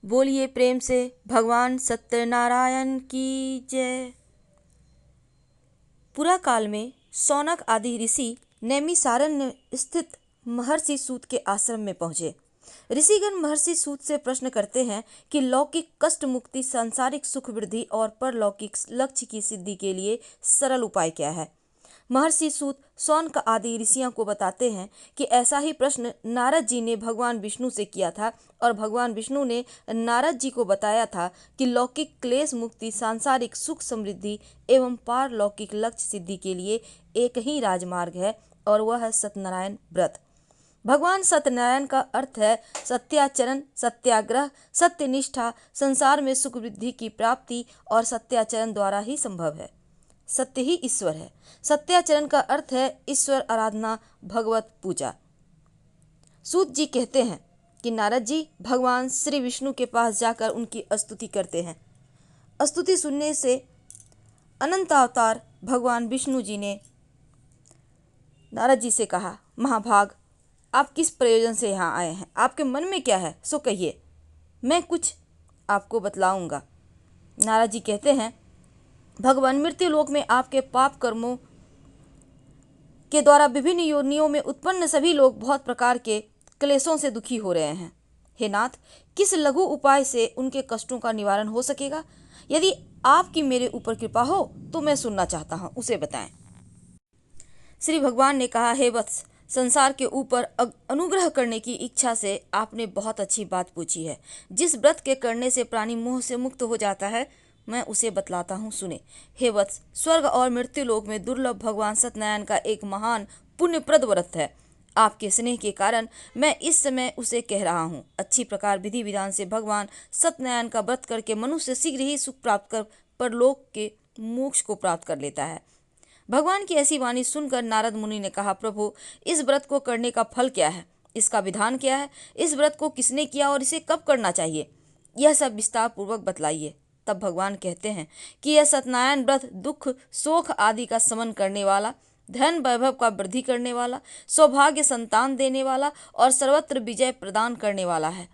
बोलिए प्रेम से भगवान सत्यनारायण की जय। पुरा काल में सौनक आदि ऋषि नैमिषारण्य स्थित महर्षि सूत के आश्रम में पहुंचे। ऋषिगण महर्षि सूत से प्रश्न करते हैं कि लौकिक कष्ट मुक्ति, सांसारिक सुख वृद्धि और परलौकिक लक्ष्य की सिद्धि के लिए सरल उपाय क्या है। महर्षि सूत सौनक आदि ऋषियों को बताते हैं कि ऐसा ही प्रश्न नारद जी ने भगवान विष्णु से किया था और भगवान विष्णु ने नारद जी को बताया था कि लौकिक क्लेश मुक्ति, सांसारिक सुख समृद्धि एवं पारलौकिक लक्ष्य सिद्धि के लिए एक ही राजमार्ग है और वह है सत्यनारायण व्रत। भगवान सत्यनारायण का अर्थ है सत्याचरण, सत्याग्रह, सत्यनिष्ठा। संसार में सुख वृद्धि की प्राप्ति और सत्याचरण द्वारा ही संभव है। सत्य ही ईश्वर है। सत्याचरण का अर्थ है ईश्वर आराधना, भगवत पूजा। सूत जी कहते हैं कि नारद जी भगवान श्री विष्णु के पास जाकर उनकी स्तुति करते हैं। स्तुति सुनने से अनंत अवतार भगवान विष्णु जी ने नारद जी से कहा, महाभाग, आप किस प्रयोजन से यहाँ आए हैं? आपके मन में क्या है सो कहिए, मैं कुछ आपको बतलाऊंगा। नारद जी कहते हैं, भगवान, मृत्यु लोक में आपके पाप कर्मों के द्वारा विभिन्न योनियों में उत्पन्न सभी लोग बहुत प्रकार के क्लेशों से दुखी हो रहे हैं। हे नाथ, किस लघु उपाय से उनके कष्टों का निवारण हो सकेगा? यदि आपकी मेरे ऊपर कृपा हो तो मैं सुनना चाहता हूँ, उसे बताएं। श्री भगवान ने कहा, हे वत्स, संसार के ऊपर अनुग्रह करने की इच्छा से आपने बहुत अच्छी बात पूछी है। जिस व्रत के करने से प्राणी मोह से मुक्त हो जाता है, मैं उसे बतलाता हूँ, सुने। हे वत्स, स्वर्ग और मृत्यु लोक में दुर्लभ भगवान सत्यनारायण का एक महान पुण्यप्रद व्रत है। आपके स्नेह के कारण मैं इस समय उसे कह रहा हूँ। अच्छी प्रकार विधि विधान से भगवान सत्यनारायण का व्रत करके मनुष्य शीघ्र ही सुख प्राप्त कर परलोक के मोक्ष को प्राप्त कर लेता है। भगवान की ऐसी वाणी सुनकर नारद मुनि ने कहा, प्रभु, इस व्रत को करने का फल क्या है? इसका विधान क्या है? इस व्रत को किसने किया और इसे कब करना चाहिए? यह सब विस्तार पूर्वक बतलाइए। तब भगवान कहते हैं कि यह सत्यनारायण व्रत दुख, शोक आदि का शमन करने वाला, धन वैभव का वृद्धि करने वाला, सौभाग्य संतान देने वाला और सर्वत्र विजय प्रदान करने वाला है।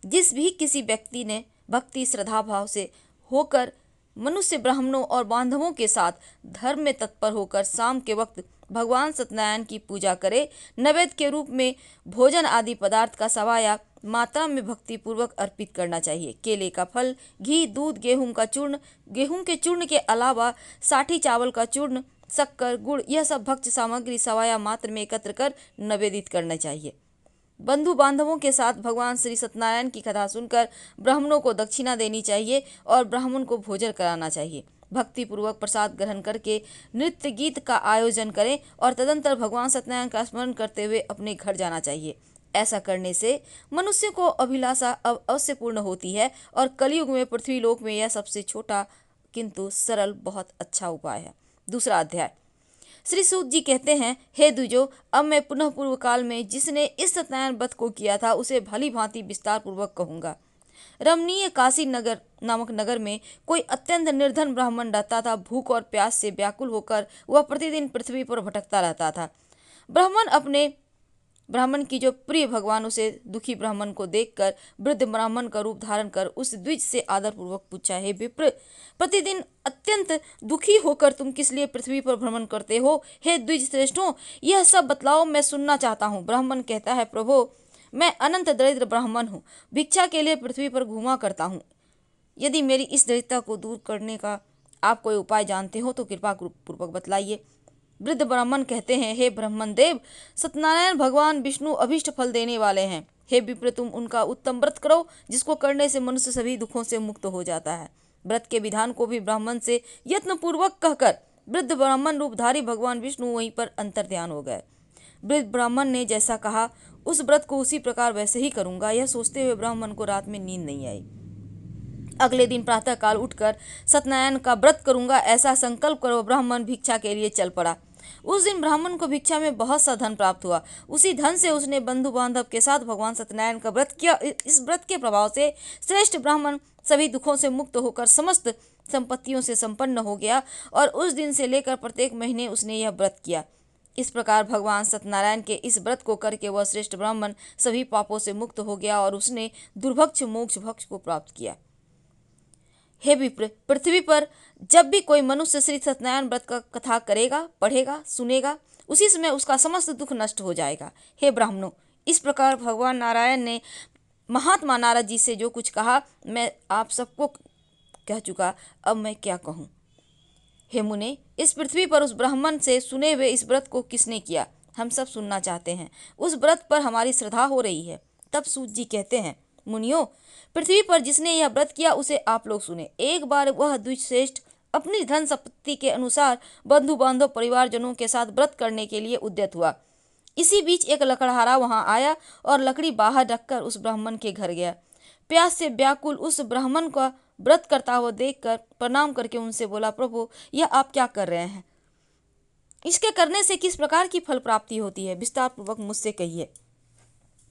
जिस भी किसी व्यक्ति ने भक्ति श्रद्धा भाव से होकर मनुष्य, ब्राह्मणों और बांधवों के साथ धर्म में तत्पर होकर शाम के वक्त भगवान सत्यनारायण की पूजा करे, नैवेद्य के रूप में भोजन आदि पदार्थ का सवाया मात्रा में भक्ति पूर्वक अर्पित करना चाहिए। केले का फल, घी, दूध, गेहूं का चूर्ण, गेहूं के चूर्ण के अलावा साठी चावल का चूर्ण, शक्कर, गुड़, यह सब भक्ष्य सामग्री सवाया मात्र में एकत्र कर निवेदित करना चाहिए। बंधु बांधवों के साथ भगवान श्री सत्यनारायण की कथा सुनकर ब्राह्मणों को दक्षिणा देनी चाहिए और ब्राह्मण को भोजन कराना चाहिए। भक्ति पूर्वक प्रसाद ग्रहण करके नृत्य गीत का आयोजन करें और तदंतर भगवान सत्यनारायण का स्मरण करते हुए अपने घर जाना चाहिए। ऐसा करने से मनुष्य को अभिलाषा अवश्य पूर्ण होती है और कलयुग में पृथ्वी लोक में यह सबसे छोटा किंतु सरल बहुत अच्छा उपाय है। दूसरा अध्याय। श्री सूत जी कहते हैं, हे द्विजो, अब मैं पुनः पूर्व काल में जिसने इस सत्यनारायण व्रत को किया था उसे भली भांति विस्तार पूर्वक कहूंगा। रमणीय काशी नगर नामक नगर में कोई अत्यंत निर्धन ब्राह्मण रहता था। भूख और प्यास से व्याकुल होकर वह प्रतिदिन पृथ्वी पर भटकता रहता था। ब्राह्मण की जो प्रिय भगवान उसे दुखी ब्राह्मण को देखकर वृद्ध ब्राह्मण का रूप धारण कर उस द्विज से आदर पूर्वक पूछा, हे विप्र, प्रतिदिन अत्यंत दुखी होकर तुम किस लिए पृथ्वी पर भ्रमण करते हो? हे द्विज श्रेष्ठों, यह सब बतलाओ, मैं सुनना चाहता हूँ। ब्राह्मण कहता है, प्रभो, मैं अनंत दरिद्र ब्राह्मण हूँ, भिक्षा के लिए पृथ्वी पर घूमा करता हूँ। यदि मेरी इस दरिद्रता को दूर करने का आप कोई उपाय जानते हो तो कृपा पूर्वक बतलाइए। वृद्ध ब्राह्मण कहते हैं, हे ब्राह्मण देव, सत्यनारायण भगवान विष्णु अभीष्ट फल देने वाले हैं। हे विप्र, तुम उनका उत्तम व्रत करो जिसको करने से मनुष्य सभी दुखों से मुक्त हो जाता है। व्रत के विधान को भी ब्राह्मण से यत्न पूर्वक कहकर वृद्ध ब्राह्मण रूपधारी भगवान विष्णु वहीं पर अंतर ध्यान हो गए। वृद्ध ब्राह्मण ने जैसा कहा उस व्रत को उसी प्रकार वैसे ही करूंगा। यह सोचते हुए ब्राह्मण को रात में नींद नहीं आई। अगले दिन प्रातः काल उठकर सत्यनारायण का व्रत करूंगा ऐसा संकल्प करो ब्राह्मण भिक्षा के लिए चल पड़ा। उस दिन ब्राह्मण को भिक्षा में बहुत सा धन प्राप्त हुआ। उसी धन से उसने बंधु बांधव के साथ भगवान सत्यनारायण का व्रत किया। इस व्रत के प्रभाव से श्रेष्ठ ब्राह्मण सभी दुखों से मुक्त होकर समस्त संपत्तियों से संपन्न हो गया और उस दिन से लेकर प्रत्येक महीने उसने यह व्रत किया। इस प्रकार भगवान सत्यनारायण के इस व्रत को करके वह श्रेष्ठ ब्राह्मण सभी पापों से मुक्त हो गया और उसने दुर्भक्ष मोक्ष भक्ष को प्राप्त किया। हे विप्र, पृथ्वी पर जब भी कोई मनुष्य श्री सत्यनारायण व्रत का कथा करेगा, पढ़ेगा, सुनेगा, उसी समय उसका समस्त दुख नष्ट हो जाएगा। हे ब्राह्मणों, इस प्रकार भगवान नारायण ने महात्मा नारद जी से जो कुछ कहा मैं आप सबको कह चुका, अब मैं क्या कहूँ। हे मुने, इस पृथ्वी पर उस ब्राह्मण से सुने हुए इस व्रत को किसने किया, हम सब सुनना चाहते हैं। उस व्रत पर हमारी श्रद्धा हो रही है। तब सूत जी कहते हैं, मुनियों, पृथ्वी पर जिसने यह व्रत किया उसे आप लोग सुने। एक बार वह द्विजश्रेष्ठ अपनी धन संपत्ति के अनुसार बंधु बांधव परिवारजनों के साथ व्रत करने के लिए उद्यत हुआ। इसी बीच एक लकड़हारा वहां आया और लकड़ी बाहर रखकर उस ब्राह्मण के घर गया। प्यास से व्याकुल उस ब्राह्मण का व्रत करता हुआ देखकर प्रणाम करके उनसे बोला, प्रभु, यह आप क्या कर रहे हैं? इसके करने से किस प्रकार की फल प्राप्ति होती है, विस्तार पूर्वक मुझसे कहिए।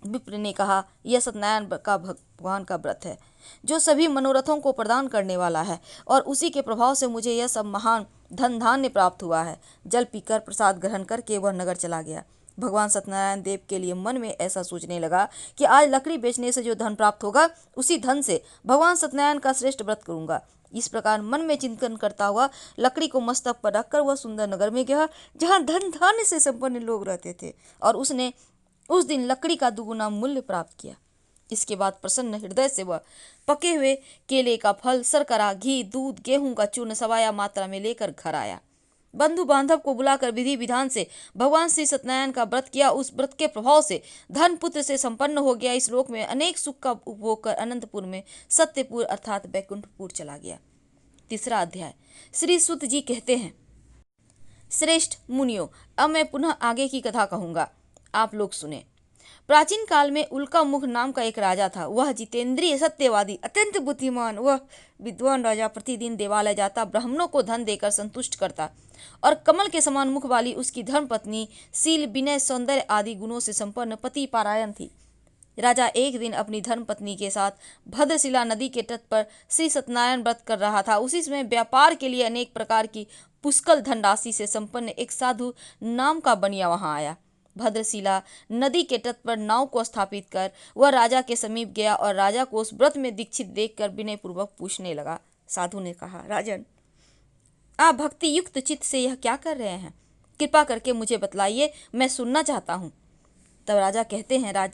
विप्र ने कहा, यह सत्यनारायण का भगवान का व्रत है जो सभी मनोरथों को प्रदान करने वाला है और उसी के प्रभाव से मुझे यह सब महान धन धान्य प्राप्त हुआ है। जल पीकर प्रसाद ग्रहण करके वह नगर चला गया। भगवान सत्यनारायण देव के लिए मन में ऐसा सोचने लगा कि आज लकड़ी बेचने से जो धन प्राप्त होगा उसी धन से भगवान सत्यनारायण का श्रेष्ठ व्रत करूंगा। इस प्रकार मन में चिंतन करता हुआ लकड़ी को मस्तक पर रखकर वह सुंदर नगर में गया जहाँ धन धान्य से संपन्न लोग रहते थे और उसने उस दिन लकड़ी का दुगुना मूल्य प्राप्त किया। इसके बाद प्रसन्न हृदय से वह पके हुए केले का फल, शर्करा, घी, दूध, गेहूं का चूर्ण सवाया मात्रा में लेकर घर आया। बंधु बांधव को बुलाकर विधि विधान से भगवान श्री सत्यनारायण का व्रत किया। उस व्रत के प्रभाव से धन पुत्र से संपन्न हो गया। इस लोक में अनेक सुख का उपभोग कर अनंतपुर में सत्यपुर अर्थात बैकुंठपुर चला गया। तीसरा अध्याय। श्री सुत जी कहते हैं, श्रेष्ठ मुनियों, अब मैं पुनः आगे की कथा कहूंगा, आप लोग सुने। प्राचीन काल में उल्का मुख नाम का एक राजा था। वह जितेंद्रिय, सत्यवादी, अत्यंत बुद्धिमान, वह विद्वान राजा प्रतिदिन देवालय जाता, ब्राह्मणों को धन देकर संतुष्ट करता और कमल के समान मुख वाली उसकी धर्मपत्नी शील, विनय, सौंदर्य आदि गुणों से संपन्न पति पारायण थी। राजा एक दिन अपनी धर्मपत्नी के साथ भद्रशिला नदी के तट पर श्री सत्यनारायण व्रत कर रहा था। उसी समय व्यापार के लिए अनेक प्रकार की पुष्कल धनराशि से संपन्न एक साधु नाम का बनिया वहां आया। भद्रशिला नदी के तट पर नाव को स्थापित कर वह राजा के समीप गया और राजा को उस व्रत में दीक्षित देखकर विनय पूर्वक पूछने लगा। साधु ने कहा, राजन, आप भक्ति युक्त चित्त से यह क्या कर रहे हैं? कृपा करके मुझे बतलाइए, मैं सुनना चाहता हूँ। तब राजा कहते हैं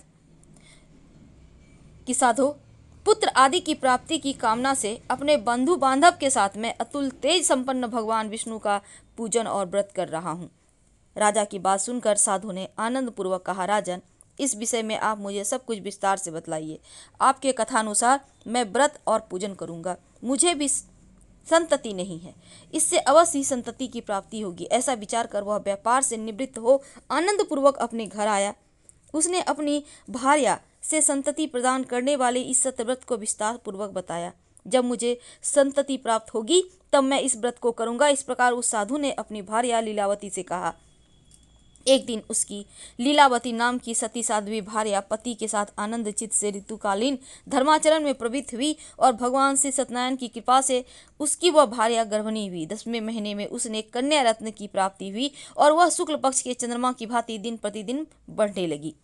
कि साधो, पुत्र आदि की प्राप्ति की कामना से अपने बंधु बांधव के साथ मैं अतुल तेज संपन्न भगवान विष्णु का पूजन और व्रत कर रहा हूँ। राजा की बात सुनकर साधु ने आनंद पूर्वक कहा, राजन, इस विषय में आप मुझे सब कुछ विस्तार से बतलाइए। आपके कथानुसार मैं व्रत और पूजन करूंगा। मुझे भी संतति नहीं है, इससे अवश्य ही संतति की प्राप्ति होगी। ऐसा विचार कर वह व्यापार से निवृत्त हो आनंद पूर्वक अपने घर आया। उसने अपनी भार्या से संतति प्रदान करने वाले इस सत्यव्रत को विस्तार पूर्वक बताया। जब मुझे संतति प्राप्त होगी तब मैं इस व्रत को करूंगा। इस प्रकार उस साधु ने अपनी भार्या लीलावती से कहा। एक दिन उसकी लीलावती नाम की सती साध्वी भार्या पति के साथ आनंद चित्त से ऋतुकालीन धर्माचरण में प्रवृत्त हुई और भगवान श्री सत्यनारायण की कृपा से उसकी वह भार्या गर्भिणी हुई। 10वें महीने में उसने कन्या रत्न की प्राप्ति हुई और वह शुक्ल पक्ष के चंद्रमा की भांति दिन प्रतिदिन बढ़ने लगी।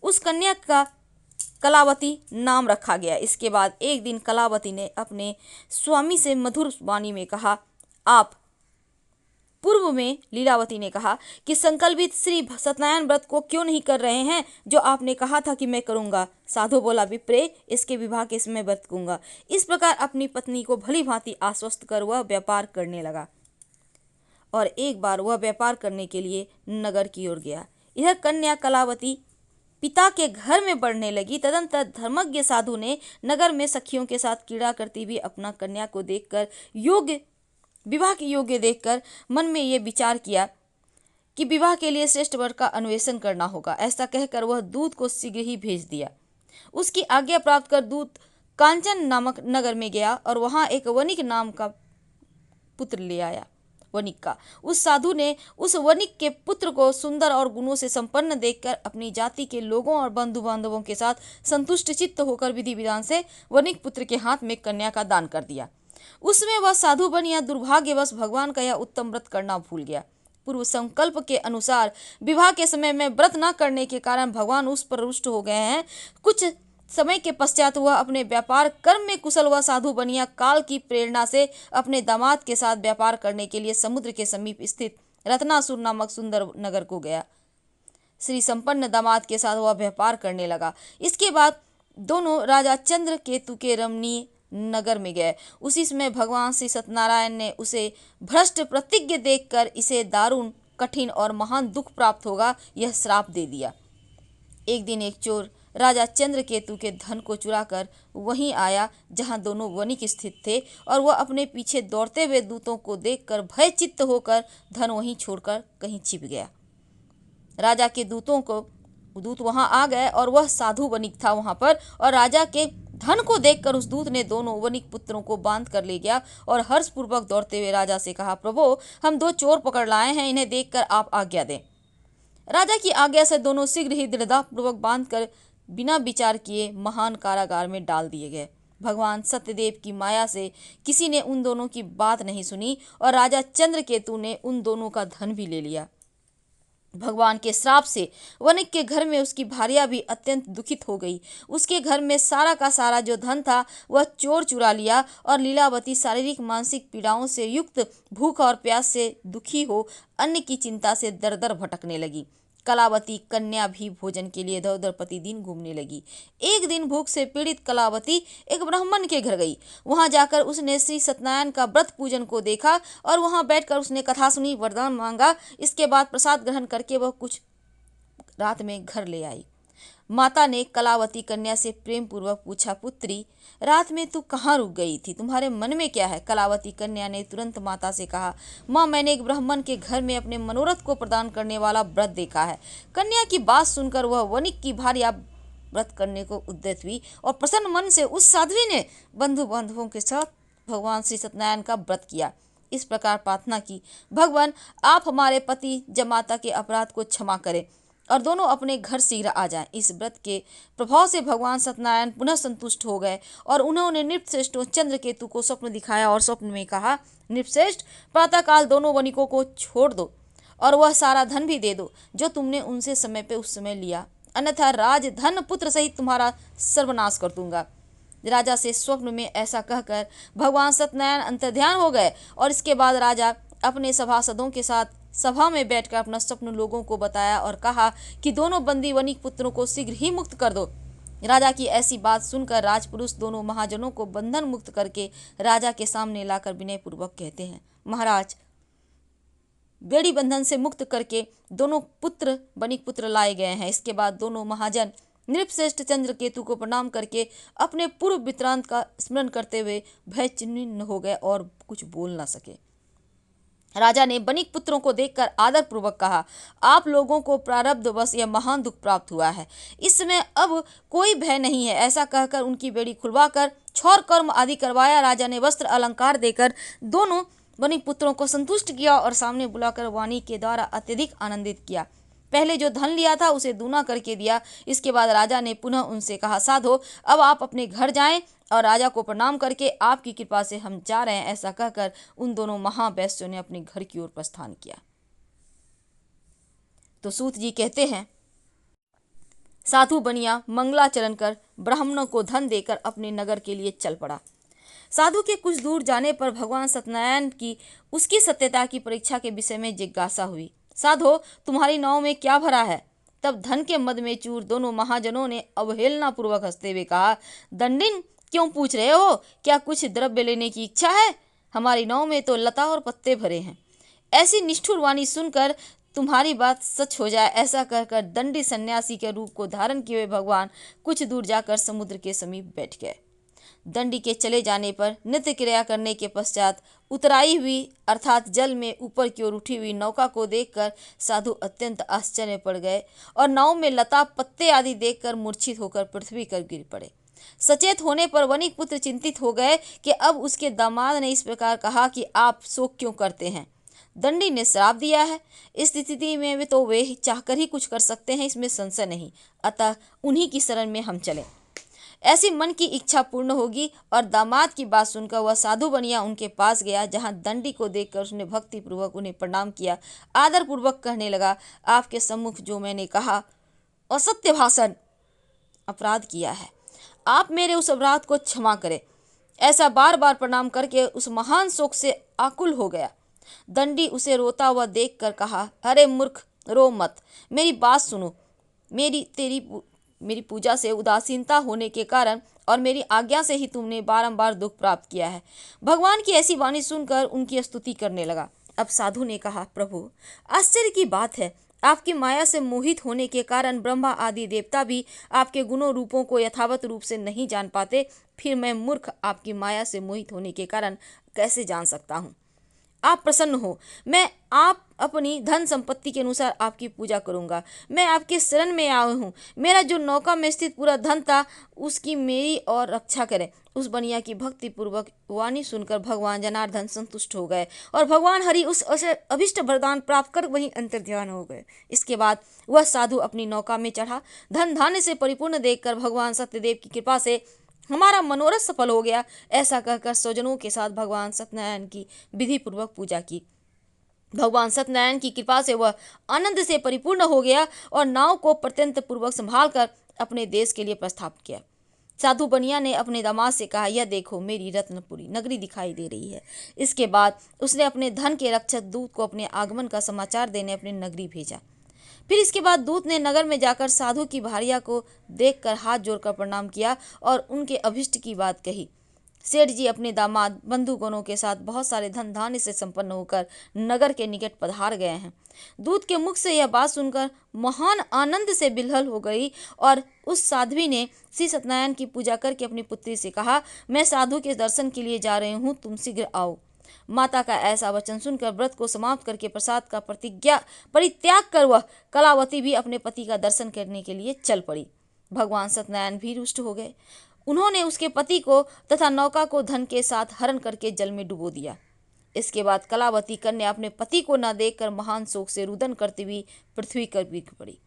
उस कन्या का कलावती नाम रखा गया। इसके बाद एक दिन कलावती ने अपने स्वामी से मधुर वाणी में कहा, आप पूर्व में लीलावती ने कहा कि संकल्पित श्री सत्यनारायण व्रत को क्यों नहीं कर रहे हैं जो आपने कहा था कि मैं करूंगा। साधु बोला, विप्रे, इसके विवाह के समय व्रत करूंगा। इस प्रकार अपनी पत्नी को भली भांति आश्वस्त कर वह व्यापार करने लगा और एक बार वह व्यापार करने के लिए नगर की ओर गया। इधर कन्या कलावती पिता के घर में बढ़ने लगी। तदंतर धर्मज्ञ साधु ने नगर में सखियों के साथ क्रीड़ा करती हुई अपना कन्या को देखकर विवाह के योग्य देखकर मन में ये विचार किया कि विवाह के लिए श्रेष्ठ वर का अन्वेषण करना होगा। ऐसा कहकर वह दूत को शीघ्र ही भेज दिया। उसकी आज्ञा प्राप्त कर दूत कांचन नामक नगर में गया और वहां एक वणिक नाम का पुत्र ले आया। वणिक का उस साधु ने उस वणिक के पुत्र को सुंदर और गुणों से संपन्न देखकर अपनी जाति के लोगों और बंधु बांधवों के साथ संतुष्ट चित्त होकर विधि विधान से वणिक पुत्र के हाथ में कन्या का दान कर दिया। उसमें वह साधु बन या दुर्भाग्यवश भगवान का यह उत्तम व्रत करना भूल गया। पूर्व संकल्प के अनुसार विवाह के समय में व्रत न करने के कारण भगवान उस पर रुष्ट हो गए हैं। कुछ समय के पश्चात वह अपने व्यापार कर्म में कुशल व साधु बनिया काल की प्रेरणा से अपने दामाद के साथ व्यापार करने के लिए समुद्र के समीप स्थित रत्नासुर नामक सुंदर नगर को गया। श्री संपन्न दामाद के साथ वह व्यापार करने लगा। इसके बाद दोनों राजा चंद्र केतु के रमणीय नगर में गए। उसी समय भगवान श्री सत्यनारायण ने उसे भ्रष्ट प्रतिज्ञ देखकर इसे दारुण, कठिन और महान दुख प्राप्त होगा यह श्राप दे दिया। एक दिन एक चोर राजा चंद्रकेतु के धन को चुराकर वहीं आया जहां दोनों वणिक स्थित थे, और वह अपने पीछे दौड़ते हुए दूतों को देखकर भयचित्त होकर धन वहीं छोड़कर कहीं छिप गया। राजा के दूत वहां आ गए और वह साधु वणिक था वहां पर, और राजा के धन को देखकर उस दूत ने दोनों वणिक पुत्रों को बांध कर ले गया और हर्षपूर्वक दौड़ते हुए राजा से कहा, प्रभु हम 2 चोर पकड़ लाए हैं, इन्हें देखकर आप आज्ञा दें। राजा की आज्ञा से दोनों शीघ्र ही दृढ़तापूर्वक बांधकर बिना विचार किए महान कारागार में डाल दिए गए। भगवान सत्यदेव की माया से किसी ने उन दोनों की बात नहीं सुनी और राजा चंद्रकेतु ने उन दोनों का धन भी ले लिया। भगवान के श्राप से वणिक के घर में उसकी भार्या भी अत्यंत दुखित हो गई। उसके घर में सारा का सारा जो धन था वह चोर चुरा लिया, और लीलावती शारीरिक मानसिक पीड़ाओं से युक्त भूख और प्यास से दुखी हो अन्न की चिंता से दर दर भटकने लगी। कलावती कन्या भी भोजन के लिए इधर उधर प्रतिदिन घूमने लगी। एक दिन भूख से पीड़ित कलावती एक ब्राह्मण के घर गई। वहां जाकर उसने श्री सत्यनारायण का व्रत पूजन को देखा और वहां बैठकर उसने कथा सुनी, वरदान मांगा। इसके बाद प्रसाद ग्रहण करके वह कुछ रात में घर ले आई। माता ने कलावती कन्या से प्रेम पूर्वक पूछा, पुत्री रात में तू कहाँ रुक गई थी, तुम्हारे मन में क्या है? कलावती कन्या ने तुरंत माता से कहा, माँ मैंने एक ब्राह्मण के घर में अपने मनोरथ को प्रदान करने वाला व्रत देखा है। कन्या की बात सुनकर वह वणिक की भार्या व्रत करने को उद्यत हुई और प्रसन्न मन से उस साध्वी ने बंधु बांधवों के साथ भगवान श्री सत्यनारायण का व्रत किया। इस प्रकार प्रार्थना की, भगवान आप हमारे पति जमाता के अपराध को क्षमा करें और दोनों अपने घर शीघ्र आ जाएं। इस व्रत के प्रभाव से भगवान सत्यनारायण पुनः संतुष्ट हो गए और उन्होंने नृपश्रेष्ठ चंद्रकेतु को स्वप्न दिखाया और स्वप्न में कहा, नृपश्रेष्ठ प्रातःकाल दोनों वणिकों को छोड़ दो और वह सारा धन भी दे दो जो तुमने उनसे समय पे उस समय लिया, अन्यथा राज धन पुत्र सहित तुम्हारा सर्वनाश कर दूंगा। राजा से स्वप्न में ऐसा कहकर भगवान सत्यनारायण अंतर्ध्यान हो गए और इसके बाद राजा अपने सभासदों के साथ सभा में बैठकर अपना स्वप्न लोगों को बताया और कहा कि दोनों बंदी वणिक पुत्रों को शीघ्र ही मुक्त कर दो। राजा की ऐसी बात सुनकर राजपुरुष दोनों महाजनों को बंधन मुक्त करके राजा के सामने लाकर विनय पूर्वक कहते हैं, महाराज बेड़ी बंधन से मुक्त करके दोनों पुत्र वणिक पुत्र लाए गए हैं। इसके बाद दोनों महाजन नृपश्रेष्ठ चंद्रकेतु को प्रणाम करके अपने पूर्व वृत्तांत का स्मरण करते हुए भय चिन्हित हो गए और कुछ बोल न सके। राजा ने वणिक पुत्रों को देखकर आदर पूर्वक कहा, आप लोगों को प्रारब्ध वश यह महान दुख प्राप्त हुआ है, इस समय अब कोई भय नहीं है। ऐसा कहकर उनकी बेड़ी खुलवाकर छौर कर्म आदि करवाया। राजा ने वस्त्र अलंकार देकर दोनों वणिक पुत्रों को संतुष्ट किया और सामने बुलाकर वाणी के द्वारा अत्यधिक आनंदित किया। पहले जो धन लिया था उसे दूना करके दिया। इसके बाद राजा ने पुनः उनसे कहा, साधो अब आप अपने घर जाएं और राजा को प्रणाम करके आपकी कृपा से हम जा रहे हैं। ऐसा कहकर उन दोनों महावैश्यों ने अपने घर की ओर प्रस्थान किया। तो सूत जी कहते हैं, साधु बनिया मंगलाचरण कर ब्राह्मणों को धन देकर अपने नगर के लिए चल पड़ा। साधु के कुछ दूर जाने पर भगवान सत्यनारायण की उसकी सत्यता की परीक्षा के विषय में जिज्ञासा हुई। साधो तुम्हारी नाव में क्या भरा है? तब धन के मद में चूर दोनों महाजनों ने अवहेलना पूर्वक हंसते हुए कहा, दंडिन क्यों पूछ रहे हो? क्या कुछ द्रव्य लेने की इच्छा है? हमारी नाव में तो लता और पत्ते भरे हैं। ऐसी निष्ठुर वाणी सुनकर तुम्हारी बात सच हो जाए, ऐसा कहकर दंडी सन्यासी के रूप को धारण किए हुए भगवान कुछ दूर जाकर समुद्र के समीप बैठ गए। दंडी के चले जाने पर नित्य क्रिया करने के पश्चात उतराई हुई अर्थात जल में ऊपर की ओर उठी हुई नौका को देखकर साधु अत्यंत आश्चर्य में पड़ गए और नाव में लता पत्ते आदि देखकर मूर्छित होकर पृथ्वी पर गिर पड़े। सचेत होने पर वणिक पुत्र चिंतित हो गए कि अब उसके दामाद ने इस प्रकार कहा कि आप शोक क्यों करते हैं? दंडी ने श्राप दिया है। इस स्थिति में तो वे चाहकर ही कुछ कर सकते हैं, इसमें संशय नहीं, अतः उन्हीं की शरण में हम चले। ऐसी मन की इच्छा पूर्ण होगी। और दामाद की बात सुनकर वह साधु बनिया उनके पास गया, जहां दंडी को देखकर उसने भक्ति पूर्वक उन्हें प्रणाम किया। आदर पूर्वक कहने लगा, आपके सम्मुख जो मैंने कहा असत्य भाषण अपराध किया है, आप मेरे उस अपराध को क्षमा करें। ऐसा बार बार प्रणाम करके उस महान शोक से आकुल हो गया। दंडी उसे रोता हुआ देखकर कहा, अरे मूर्ख, रो मत, मेरी बात सुनो। मेरी पूजा से उदासीनता होने के कारण और मेरी आज्ञा से ही तुमने बारंबार दुख प्राप्त किया है। भगवान की ऐसी वाणी सुनकर उनकी स्तुति करने लगा। अब साधु ने कहा, प्रभु, आश्चर्य की बात है, आपकी माया से मोहित होने के कारण ब्रह्मा आदि देवता भी आपके गुणों रूपों को यथावत रूप से नहीं जान पाते, फिर मैं मूर्ख आपकी माया से मोहित होने के कारण कैसे जान सकता हूँ। आप प्रसन्न हो, मैं आप अपनी धन संपत्ति के अनुसार आपकी पूजा करूंगा। मैं आपके शरण में आया हूँ। मेरा जो नौका में स्थित पूरा धन था, उसकी मेरी और रक्षा करें। उस बनिया की भक्ति पूर्वक वाणी सुनकर भगवान जनार्दन संतुष्ट हो गए और भगवान हरि उस अभिष्ट वरदान प्राप्त कर वहीं अंतर्ध्यान हो गए। इसके बाद वह साधु अपनी नौका में चढ़ा। धन धान्य से परिपूर्ण देखकर भगवान सत्यदेव की कृपा से हमारा मनोरथ सफल हो गया, ऐसा कहकर स्वजनों के साथ भगवान सत्यनारायण की विधि पूर्वक पूजा की। भगवान सत्यनारायण की कृपा से वह आनंद से परिपूर्ण हो गया और नाव को प्रत्यंत पूर्वक संभाल कर अपने देश के लिए प्रस्थान किया। साधु बनिया ने अपने दामाद से कहा, यह देखो, मेरी रत्नपुरी नगरी दिखाई दे रही है। इसके बाद उसने अपने धन के रक्षक दूत को अपने आगमन का समाचार देने अपनी नगरी भेजा। फिर इसके बाद दूत ने नगर में जाकर साधु की भार्या को देखकर हाथ जोड़कर प्रणाम किया और उनके अभिष्ट की बात कही। सेठ जी अपने दामाद बंधुगणों के साथ बहुत सारे धन धान्य से संपन्न होकर नगर के निकट पधार गए हैं। दूत के मुख से यह बात सुनकर महान आनंद से बिलहल हो गई और उस साध्वी ने श्री सत्यनारायण की पूजा करके अपनी पुत्री से कहा, मैं साधु के दर्शन के लिए जा रही हूँ, तुम शीघ्र आओ। माता का ऐसा वचन सुनकर व्रत को समाप्त करके प्रसाद का परित्याग कर वह कलावती भी अपने पति का दर्शन करने के लिए चल पड़ी। भगवान सत्यनारायण भी रुष्ट हो गए। उन्होंने उसके पति को तथा नौका को धन के साथ हरण करके जल में डुबो दिया। इसके बाद कलावती कन्या अपने पति को न देखकर महान शोक से रुदन करती हुई पृथ्वी पर गिर पड़ी।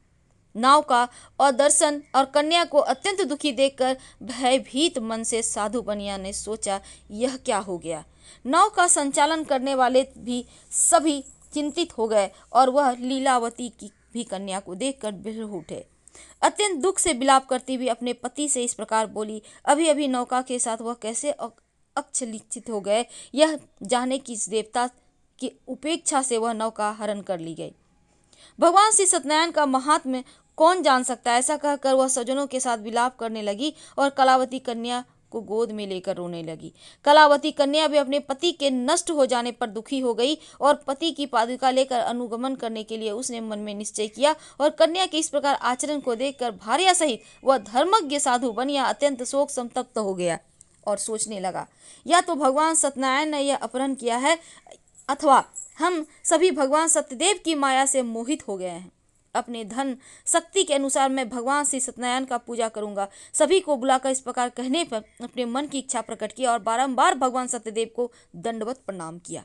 नाव का और दर्शन और कन्या को अत्यंत दुखी देखकर भयभीत मन से साधु बनिया ने सोचा, यह क्या हो गया। नाव का संचालन करने वाले भी सभी चिंतित हो गए और वह लीलावती की भी कन्या को देखकर बिलख उठे। अत्यंत दुख से विलाप करती हुई अपने पति से इस प्रकार बोली, अभी अभी नौका के साथ वह कैसे अक्षलिचित हो गए, यह जानने की इस देवता की उपेक्षा से वह नौका हरण कर ली गई। भगवान श्री सत्यनारायण का महात्म्य कौन जान सकता है। ऐसा कहकर वह सज्जनों के साथ विलाप करने लगी और कलावती कन्या को गोद में लेकर रोने लगी। कलावती कन्या भी अपने पति के नष्ट हो जाने पर दुखी हो गई और पति की पादुका लेकर अनुगमन करने के लिए उसने मन में निश्चय किया और कन्या के इस प्रकार आचरण को देखकर भार्या सहित वह धर्मज्ञ साधु बनिया अत्यंत शोक संतप्त हो गया और सोचने लगा, या तो भगवान सत्यनारायण ने यह अपहरण किया है अथवा हम सभी भगवान सत्यदेव की माया से मोहित हो गए हैं। अपने धन शक्ति के अनुसार मैं भगवान श्री सत्यनारायण का पूजा करूंगा। सभी को बुलाकर इस प्रकार कहने पर अपने मन की इच्छा प्रकट की और बारंबार भगवान सत्यदेव को दंडवत प्रणाम किया।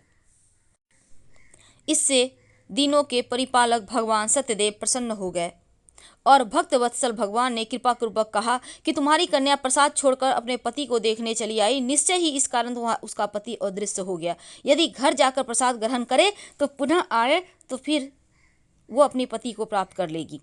इससे दिनों के परिपालक भगवान सत्यदेव प्रसन्न हो गए और भक्त वत्सल भगवान ने कृपा पूर्वक कहा कि तुम्हारी कन्या प्रसाद छोड़कर अपने पति को देखने चली आई। निश्चय ही इस कारण उसका पति अदृश्य हो गया। यदि घर जाकर प्रसाद ग्रहण करे तो पुनः आए तो फिर वो अपने पति को प्राप्त कर लेगी।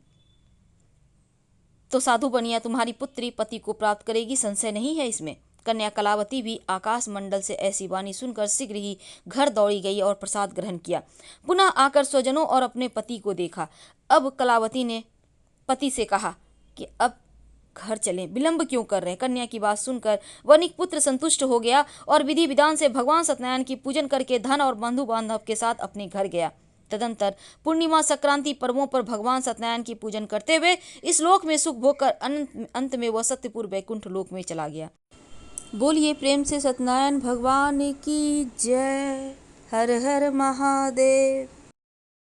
तो साधु बनिया तुम्हारी पुत्री पति को प्राप्त करेगी, संशय नहीं है इसमें। कन्या कलावती भी आकाश मंडल से ऐसी वाणी सुनकर शीघ्र ही घर दौड़ी गई और प्रसाद ग्रहण किया। पुनः आकर स्वजनों और अपने पति को देखा। अब कलावती ने पति से कहा कि अब घर चलें, विलंब क्यों कर रहे हैं। कन्या की बात सुनकर वनिक पुत्र संतुष्ट हो गया और विधि विधान से भगवान सत्यनारायण की पूजन करके धन और बंधु बांधव के साथ अपने घर गया। तदंतर पूर्णिमा संक्रांति पर्वों पर भगवान सत्यनारायण की पूजन करते हुए इस लोक में सुख भोग कर अंत में वह सत्यपुर वैकुंठ लोक में चला गया। बोलिए प्रेम से सत्यनारायण भगवान की जय। हर हर महादेव।